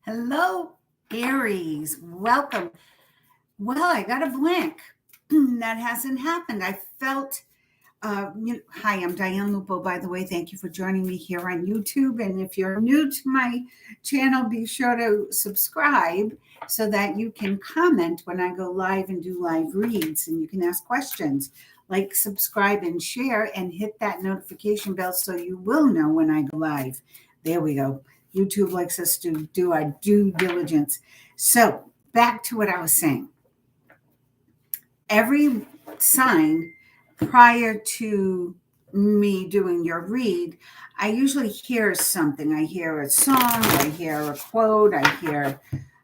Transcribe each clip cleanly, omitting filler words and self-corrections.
Hello, Aries. Welcome. Well, I got a blank. That hasn't happened. I felt, hi, I'm Diane Lupo, by the way. Thank you for joining me here on YouTube. And if you're new to my channel, be sure to subscribe so that you can comment when I go live and do live reads and you can ask questions. Like, subscribe, and share, and hit that notification bell so you will know when I go live. There we go. YouTube likes us to do our due diligence. So, back to what I was saying. Every sign prior to me doing your read, I usually hear something. I hear a song, I hear a quote, I hear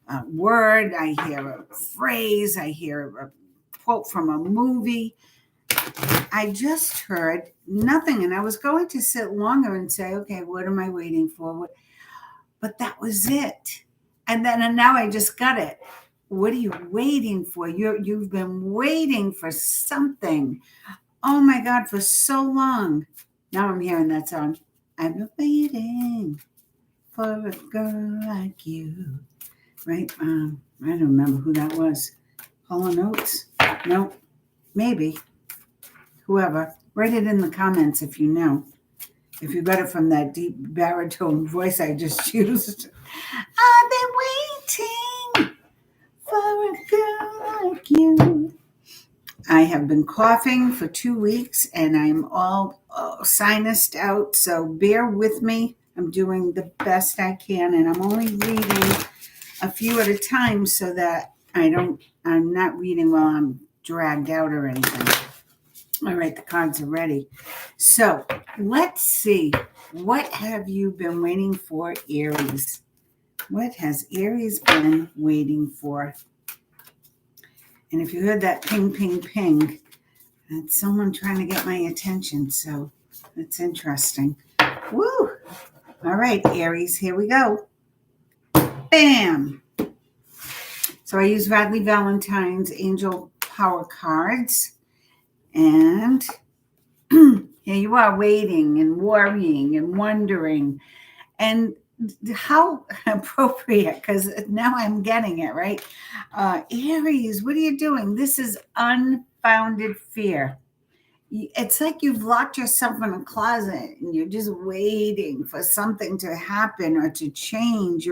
a word, I hear a phrase, I hear a quote from a movie. I just heard nothing, and I was going to sit longer and say, okay, what am I waiting for? But that was it. And now I just got it. What are you waiting for? You've been waiting for something. Oh my God, for so long. Now I'm hearing that song. I've been waiting for a girl like you. Right? I don't remember who that was. Hall & Oates? No, maybe. Whoever. Write it in the comments if you know. If you got it from that deep baritone voice I just used. I've been waiting for a girl like you. I have been coughing for 2 weeks and I'm all sinused out, so bear with me. I'm doing the best I can and I'm only reading a few at a time so that I'm not reading while I'm dragged out or anything. All right, the cards are ready. So let's see. What have you been waiting for, Aries? What has Aries been waiting for? And if you heard that ping, ping, ping, that's someone trying to get my attention. So that's interesting. Woo! All right, Aries, here we go. Bam! So I use Radley Valentine's Angel Power cards. And here you are waiting and worrying and wondering. And how appropriate, because now I'm getting it, right? Aries, what are you doing? This is unfounded fear. It's like you've locked yourself in a closet and you're just waiting for something to happen or to change,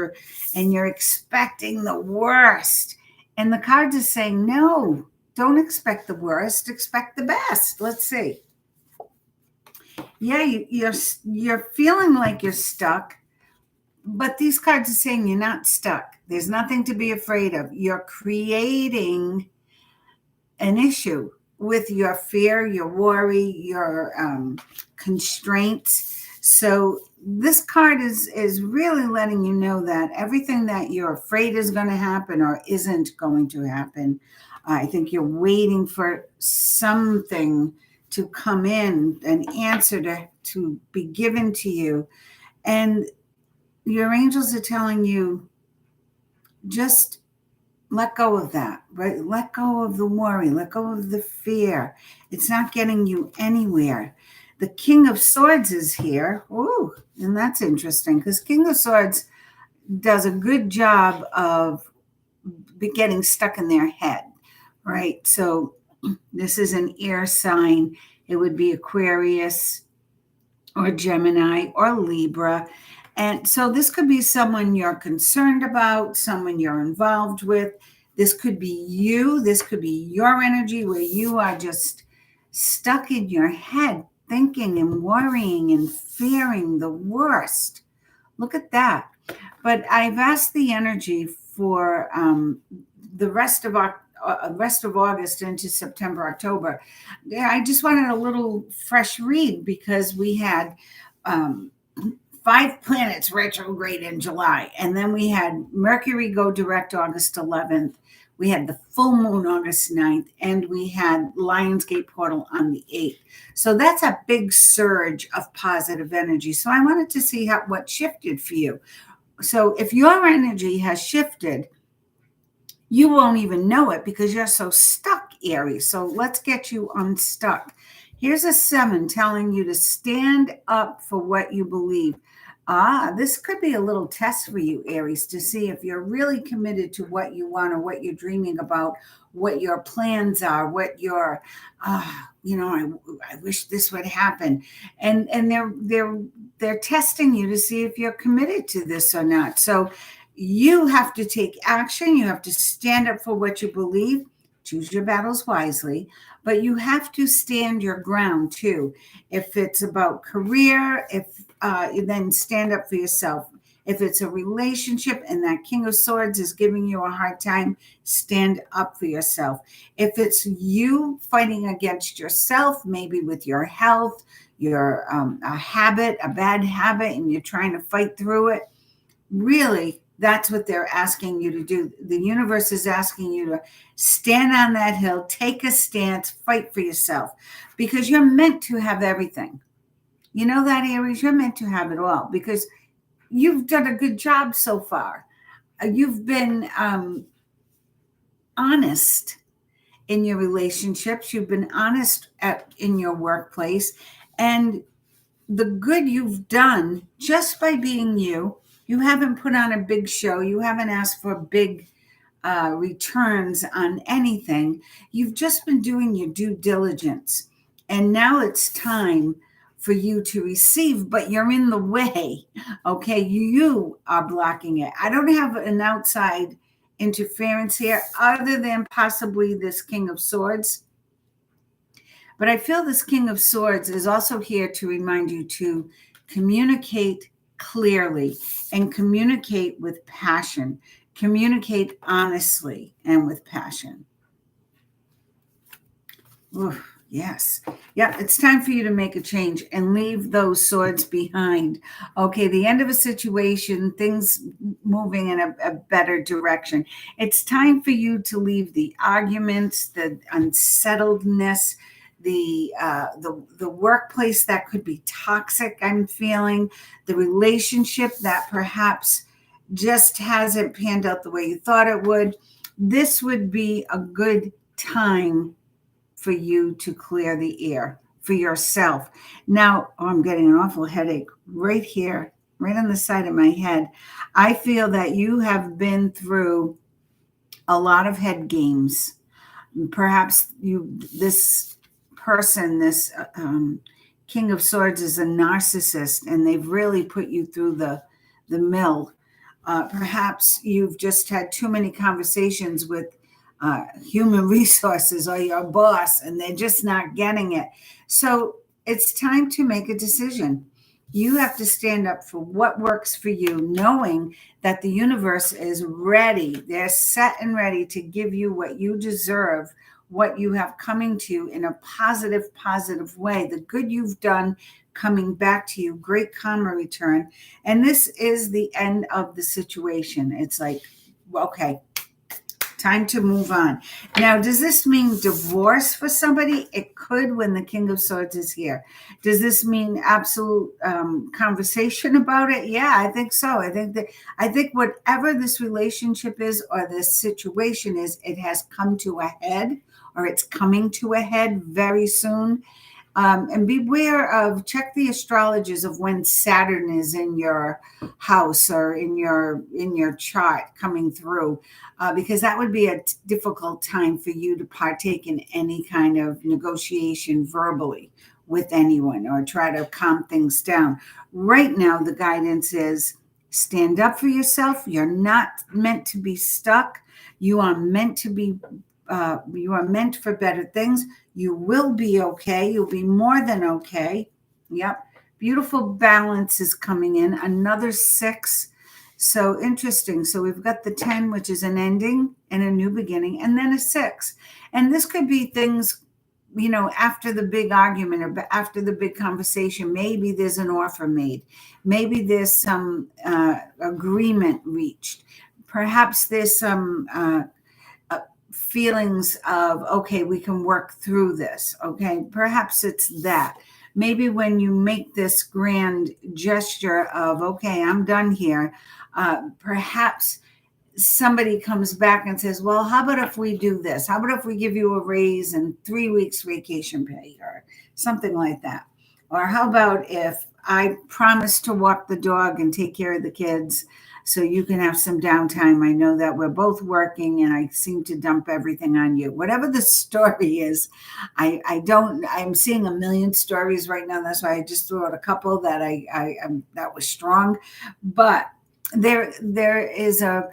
and you're expecting the worst. And the cards are saying, no, don't expect the worst, expect the best. Let's see. Yeah, you're feeling like you're stuck, but these cards are saying you're not stuck. There's nothing to be afraid of. You're creating an issue with your fear, your worry, your constraints. So this card is really letting you know that everything that you're afraid is going to happen or isn't going to happen. I think you're waiting for something to come in, an answer to be given to you. And your angels are telling you, just let go of that, right? Let go of the worry, let go of the fear. It's not getting you anywhere. The King of Swords is here. Ooh, and that's interesting because King of Swords does a good job of getting stuck in their head, right? So this is an air sign. It would be Aquarius or Gemini or Libra. And so this could be someone you're concerned about, someone you're involved with. This could be you. This could be your energy where you are just stuck in your head, thinking and worrying and fearing the worst. Look at that. But I've asked the energy for the rest of August into September, October. I just wanted a little fresh read because we had 5 planets retrograde in July, and then we had Mercury go direct August 11th. We had the full moon August 9th, and we had Lionsgate portal on the 8th. So that's a big surge of positive energy. So I wanted to see what shifted for you. So if your energy has shifted, you won't even know it because you're so stuck, Aries. So let's get you unstuck. Here's a 7 telling you to stand up for what you believe. This could be a little test for you, Aries, to see if you're really committed to what you want or what you're dreaming about, what your plans are, what your, I wish this would happen, and they're testing you to see if you're committed to this or not. So you have to take action. You have to stand up for what you believe. Choose your battles wisely, but you have to stand your ground too. If it's about career, if then stand up for yourself. If it's a relationship and that King of Swords is giving you a hard time, stand up for yourself. If it's you fighting against yourself, maybe with your health, your a bad habit, and you're trying to fight through it, really, that's what they're asking you to do. The universe is asking you to stand on that hill, take a stance, fight for yourself, because you're meant to have everything. You know that, Aries? You're meant to have it all because you've done a good job so far. You've been honest in your relationships. You've been honest in your workplace. And the good you've done just by being you, you haven't put on a big show. You haven't asked for big returns on anything. You've just been doing your due diligence. And now it's time for you to receive, but you're in the way. Okay, you are blocking it. I don't have an outside interference here other than possibly this King of Swords. But I feel this King of Swords is also here to remind you to communicate clearly and communicate with passion. Communicate honestly and with passion. Ooh, yes. Yeah, it's time for you to make a change and leave those swords behind. Okay, the end of a situation, things moving in a better direction. It's time for you to leave the arguments, the unsettledness, the workplace that could be toxic, I'm feeling, the relationship that perhaps just hasn't panned out the way you thought it would. This would be a good time for you to clear the air for yourself. Now, I'm getting an awful headache right here, right on the side of my head. I feel that you have been through a lot of head games. Perhaps this person, this King of Swords is a narcissist, and they've really put you through the mill. Perhaps you've just had too many conversations with human resources or your boss, and they're just not getting it. So it's time to make a decision. You have to stand up for what works for you, knowing that the universe is ready. They're set and ready to give you what you deserve, what you have coming to you in a positive way. The good you've done coming back to you, great karma return. And this is the end of the situation. It's like, okay, time to move on. Now, does this mean divorce for somebody? It could when the King of Swords is here. Does this mean absolute conversation about it? Yeah, I think so. I think whatever this relationship is or this situation is, it has come to a head, or it's coming to a head very soon. And beware of, check the astrologers of when Saturn is in your house or in your chart coming through, because that would be a difficult time for you to partake in any kind of negotiation verbally with anyone or try to calm things down. Right now, the guidance is stand up for yourself. You're not meant to be stuck. You are meant to be you are meant for better things. You will be okay. You'll be more than okay. Yep. Beautiful balance is coming in. Another 6. So interesting. So we've got the 10, which is an ending and a new beginning, and then a 6. And this could be things, after the big argument or after the big conversation. Maybe there's an offer made. Maybe there's some agreement reached. Perhaps there's some feelings of, okay, we can work through this. Okay, perhaps it's that. Maybe when you make this grand gesture of, okay, I'm done here, perhaps somebody comes back and says, well, how about if we do this? How about if we give you a raise and 3 weeks vacation pay or something like that? Or how about if I promise to walk the dog and take care of the kids so you can have some downtime. I know that we're both working and I seem to dump everything on you. Whatever the story is, I'm seeing a million stories right now. That's why I just threw out a couple that that was strong. But there is a,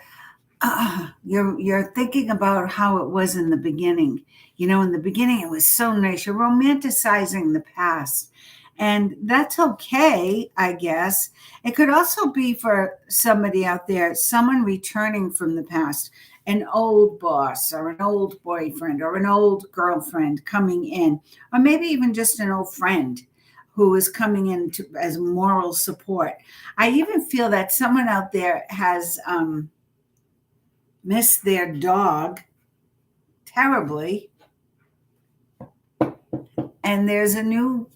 you're thinking about how it was in the beginning. You know, in the beginning, it was so nice. You're romanticizing the past. And that's okay, I guess. It could also be for somebody out there, someone returning from the past, an old boss or an old boyfriend or an old girlfriend coming in, or maybe even just an old friend who is coming in as moral support. I even feel that someone out there has missed their dog terribly, and there's a new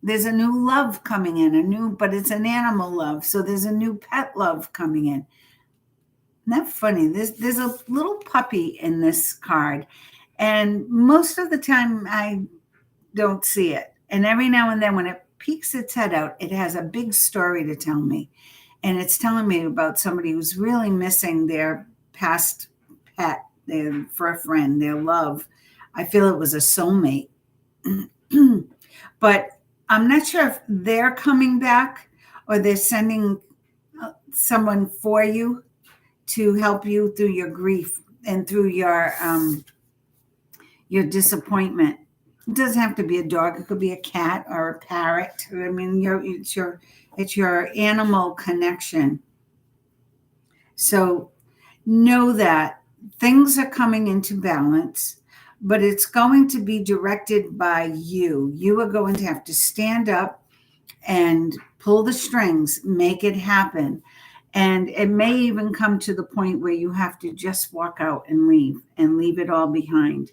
love coming in, but it's an animal love. So there's a new pet love coming in. Isn't that funny? There's a little puppy in this card. And most of the time I don't see it. And every now and then when it peeks its head out, it has a big story to tell me. And it's telling me about somebody who's really missing their past pet, their for a friend, their love. I feel it was a soulmate. But I'm not sure if they're coming back or they're sending someone for you to help you through your grief and through your disappointment. It doesn't have to be a dog. It could be a cat or a parrot. I mean, it's your animal connection. So know that things are coming into balance, but it's going to be directed by you. You are going to have to stand up and pull the strings, make it happen. And it may even come to the point where you have to just walk out and leave it all behind.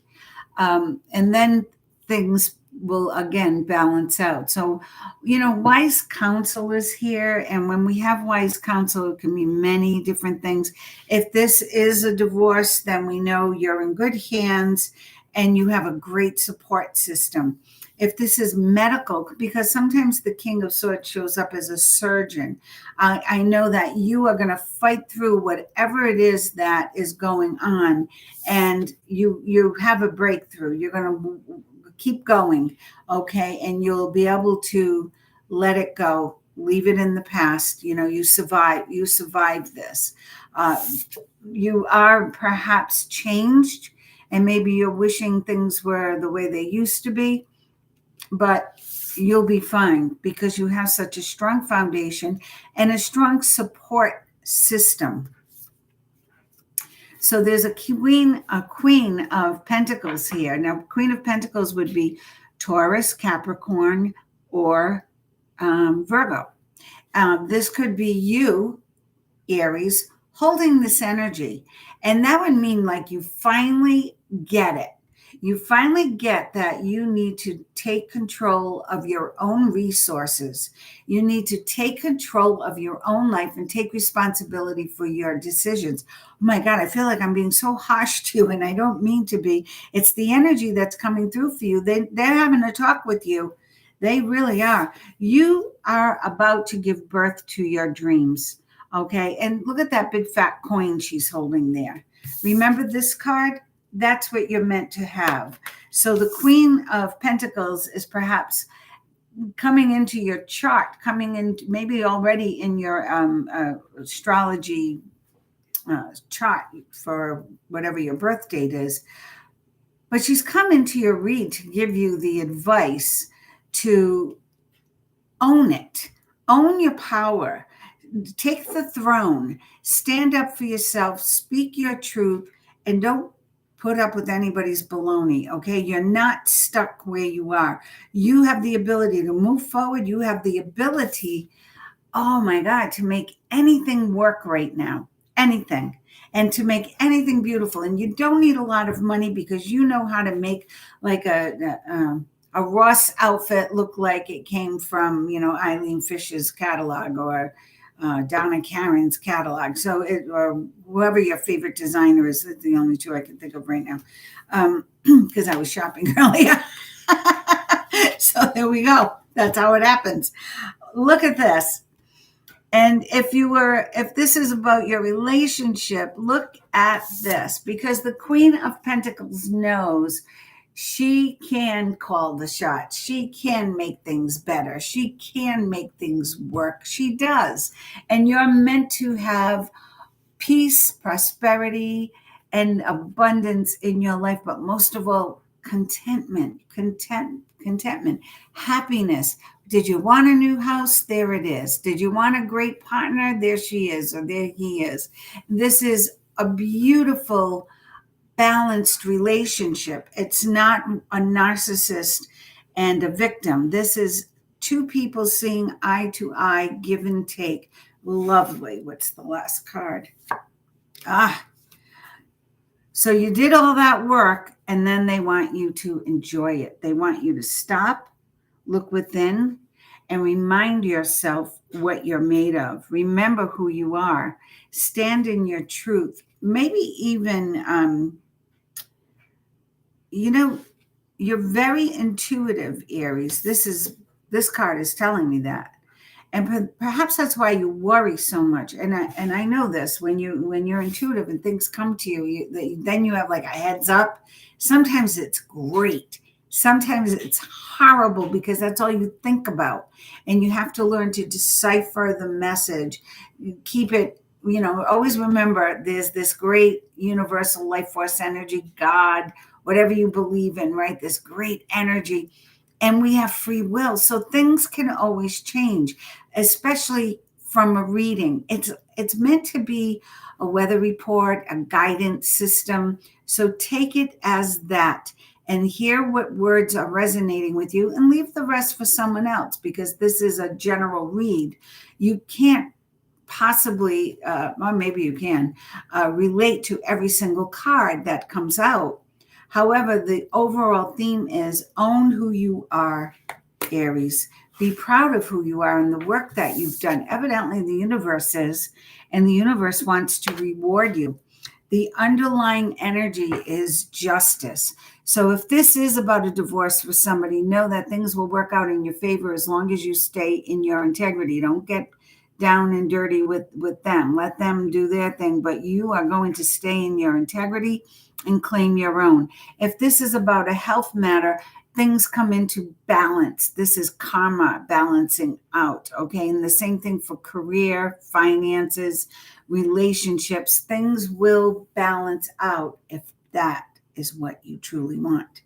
And then things will again balance out. So, wise counsel is here. And when we have wise counsel, it can be many different things. If this is a divorce, then we know you're in good hands and you have a great support system. If this is medical, because sometimes the King of Swords shows up as a surgeon, I know that you are going to fight through whatever it is that is going on, and you have a breakthrough. You're going to keep going, okay, and you'll be able to let it go, leave it in the past. You survived this. You are perhaps changed, and maybe you're wishing things were the way they used to be. But you'll be fine because you have such a strong foundation and a strong support system. So there's a queen of pentacles here. Now, Queen of Pentacles would be Taurus, Capricorn, or Virgo. This could be you, Aries, holding this energy. And that would mean like you finally get it. You finally get that you need to take control of your own resources. You need to take control of your own life and take responsibility for your decisions. Oh my God, I feel like I'm being so harsh to you, and I don't mean to be. It's the energy that's coming through for you. They're having a talk with you. They really are. You are about to give birth to your dreams. Okay. And look at that big fat coin she's holding there. Remember this card? That's what you're meant to have. So the Queen of Pentacles is perhaps coming into your chart, coming in maybe already in your astrology chart for whatever your birth date is. But she's come into your read to give you the advice to own it, own your power, take the throne, stand up for yourself, speak your truth, and don't put up with anybody's baloney, okay? You're not stuck where you are. You have the ability to move forward. You have the ability, oh my God, to make anything work right now, anything, and to make anything beautiful. And you don't need a lot of money because you know how to make like a Ross outfit look like it came from, Eileen Fisher's catalog or Donna Karen's catalog. So or whoever your favorite designer is, the only two I can think of right now, because I was shopping earlier. So there we go. That's how it happens. look at this. And if this is about your relationship, look at this, because the Queen of Pentacles knows she can call the shots. She can make things better. She can make things work. She does. And you're meant to have peace, prosperity, and abundance in your life, but most of all, contentment, happiness. Did you want a new house? There it is. Did you want a great partner? There she is, or there he is. This is a beautiful, balanced relationship. It's not a narcissist and a victim. This is two people seeing eye to eye, give and take. Lovely. What's the last card? So you did all that work, and then they want you to enjoy it. They want you to stop, look within, and remind yourself what you're made of. Remember who you are. Stand in your truth. Maybe even, you're very intuitive, Aries. This card is telling me that. And perhaps that's why you worry so much. And I know this, when you're intuitive and things come to you, then you have like a heads up. Sometimes it's great. Sometimes it's horrible because that's all you think about. And you have to learn to decipher the message. Keep it, always remember there's this great universal life force energy, God, whatever you believe in, right? This great energy. And we have free will. So things can always change, especially from a reading. It's meant to be a weather report, a guidance system. So take it as that and hear what words are resonating with you, and leave the rest for someone else, because this is a general read. You can't possibly, or maybe you can, relate to every single card that comes out. However, the overall theme is own who you are, Aries. Be proud of who you are and the work that you've done. Evidently, the universe is, and the universe wants to reward you. The underlying energy is justice. So if this is about a divorce for somebody, know that things will work out in your favor as long as you stay in your integrity. Don't get down and dirty with them. Let them do their thing, but you are going to stay in your integrity and claim your own. If this is about a health matter, things come into balance. This is karma balancing out, okay? And the same thing for career, finances, relationships. Things will balance out if that is what you truly want.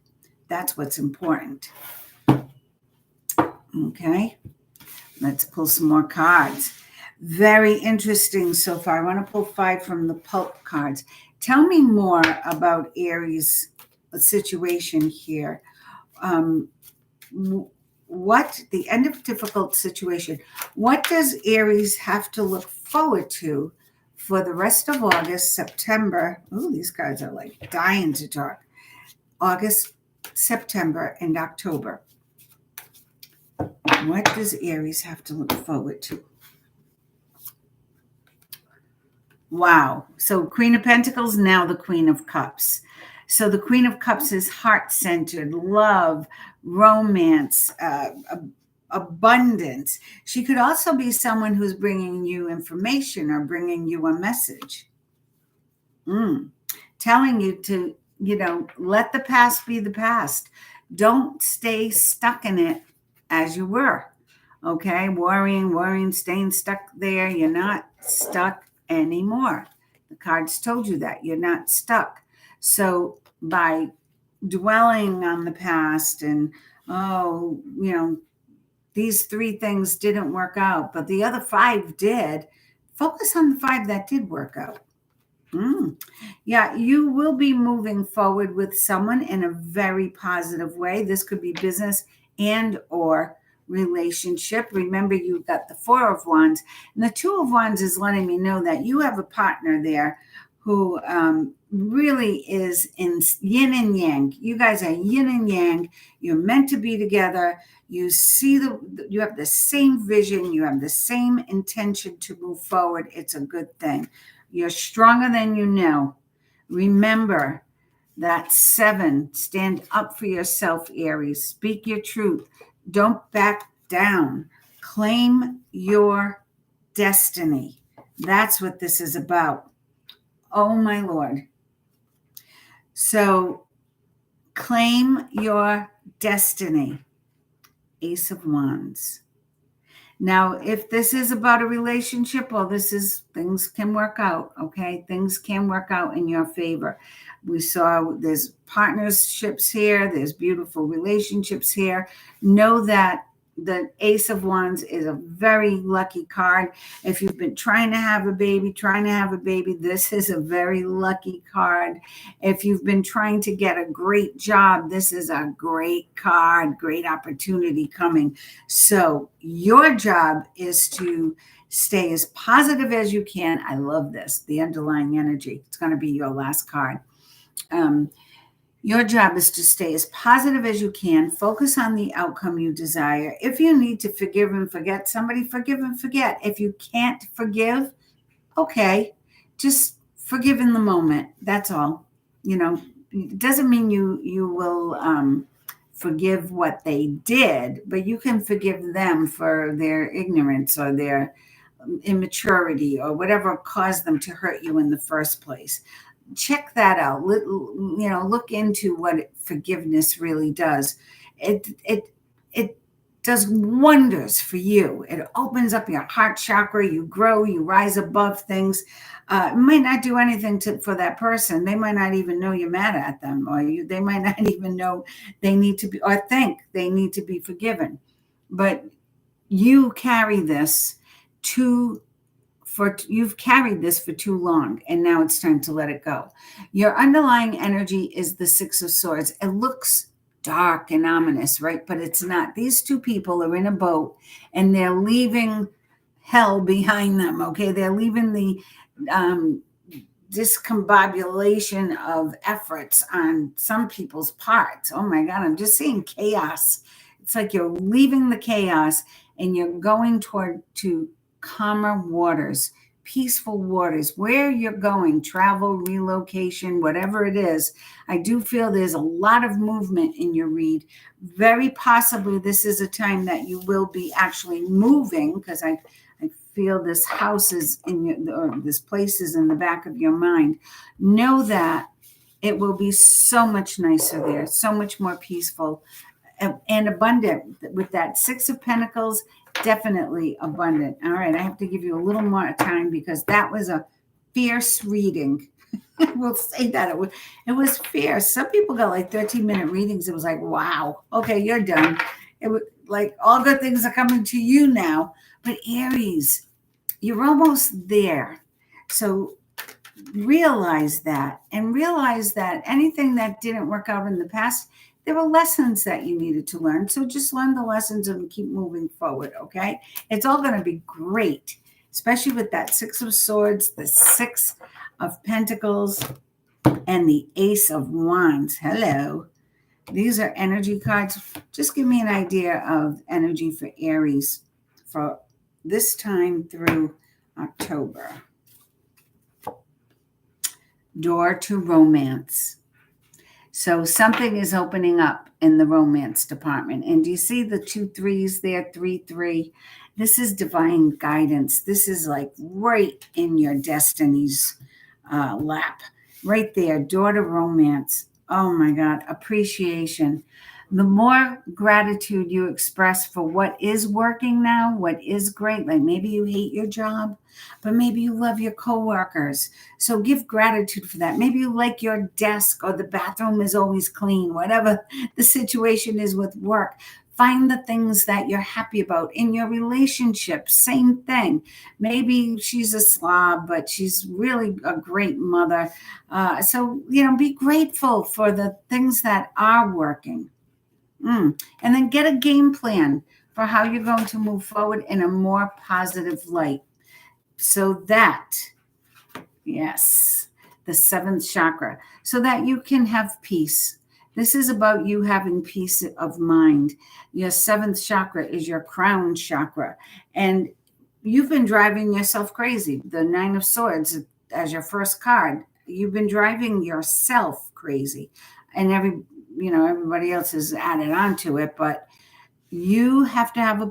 That's what's important. Okay, let's pull some more cards. Very interesting so far. I want to pull 5 from the pulp cards. Tell me more about Aries' situation here. What the end of a difficult situation? What does Aries have to look forward to for the rest of August, September? Oh, these cards are like dying to talk. August, September, and October. What does Aries have to look forward to? Wow. So Queen of Pentacles, now the Queen of Cups. So the Queen of Cups is heart-centered, love, romance, abundance. She could also be someone who's bringing you information or bringing you a message. Telling you to, let the past be the past. Don't stay stuck in it as you were. Okay? Worrying, staying stuck there. You're not stuck anymore. The cards told you that you're not stuck. So by dwelling on the past and, these 3 things didn't work out, but the other 5 did, focus on the 5 that did work out. Yeah, you will be moving forward with someone in a very positive way. This could be business and or relationship. Remember, you've got the 4 of Wands, and the 2 of Wands is letting me know that you have a partner there who really is in yin and yang. You guys are yin and yang. You're meant to be together. You see you have the same vision. You have the same intention to move forward. It's a good thing. You're stronger than you know. Remember that 7, stand up for yourself, Aries. Speak your truth. Don't back down. Claim your destiny. That's what this is about. Oh, my Lord. So claim your destiny. Ace of Wands. Now, if this is about a relationship, well, things can work out, okay? Things can work out in your favor. We saw there's partnerships here, there's beautiful relationships here. Know that the Ace of Wands is a very lucky card. If you've been trying to have a baby, this is a very lucky card. If you've been trying to get a great job, this is a great card, great opportunity coming. So your job is to stay as positive as you can. I love this, the underlying energy. It's going to be your last card. Your job is to stay as positive as you can. Focus on the outcome you desire. If you need to forgive and forget somebody, forgive and forget. If you can't forgive, okay, just forgive in the moment. That's all. It doesn't mean you will forgive what they did, but you can forgive them for their ignorance or their immaturity or whatever caused them to hurt you in the first place. Check that out. Look into what forgiveness really does. It does wonders for you. It opens up your heart chakra. You grow, you rise above things. It might not do anything for that person. They might not even know you're mad at them, or they might not even know they need to be, or think they need to be forgiven. But you carry this you've carried this for too long, and now it's time to let it go. Your underlying energy is the Six of Swords. It looks dark and ominous, right? But it's not. These two people are in a boat and they're leaving hell behind them, okay? They're leaving the discombobulation of efforts on some people's parts. Oh my God, I'm just seeing chaos. It's like you're leaving the chaos and you're going to calmer waters, peaceful waters. Where you're going, travel, relocation, whatever it is, I do feel there's a lot of movement in your read. Very possibly this is a time that you will be actually moving, because I feel this house is this place is in the back of your mind. Know that it will be so much nicer there, so much more peaceful and abundant. With that Six of Pentacles, definitely abundant. All right, I have to give you a little more time because that was a fierce reading. We'll say that it was fierce. Some people got like 13-minute readings. It was like, wow, okay, you're done. It was like all good things are coming to you now. But Aries, you're almost there. So realize that, and realize that anything that didn't work out in the past, there were lessons that you needed to learn. So just learn the lessons and keep moving forward, okay? It's all going to be great, especially with that Six of Swords, the Six of Pentacles, and the Ace of Wands. Hello. These are energy cards. Just give me an idea of energy for Aries for this time through October. Door to romance. So something is opening up in the romance department. And do you see the 2 3s there? 3 3. This is divine guidance. This is like right in your destiny's lap. Right there. Door to romance. Oh my God. Appreciation. The more gratitude you express for what is working now, what is great, like maybe you hate your job, but maybe you love your coworkers. So give gratitude for that. Maybe you like your desk or the bathroom is always clean, whatever the situation is with work. Find the things that you're happy about in your relationship. Same thing. Maybe she's a slob, but she's really a great mother. So be grateful for the things that are working. And then get a game plan for how you're going to move forward in a more positive light. So that, yes, the 7th chakra, so that you can have peace. This is about you having peace of mind. Your 7th chakra is your crown chakra. And you've been driving yourself crazy. The 9 of Swords as your first card. You've been driving yourself crazy. And everybody else has added on to it, but you have to have a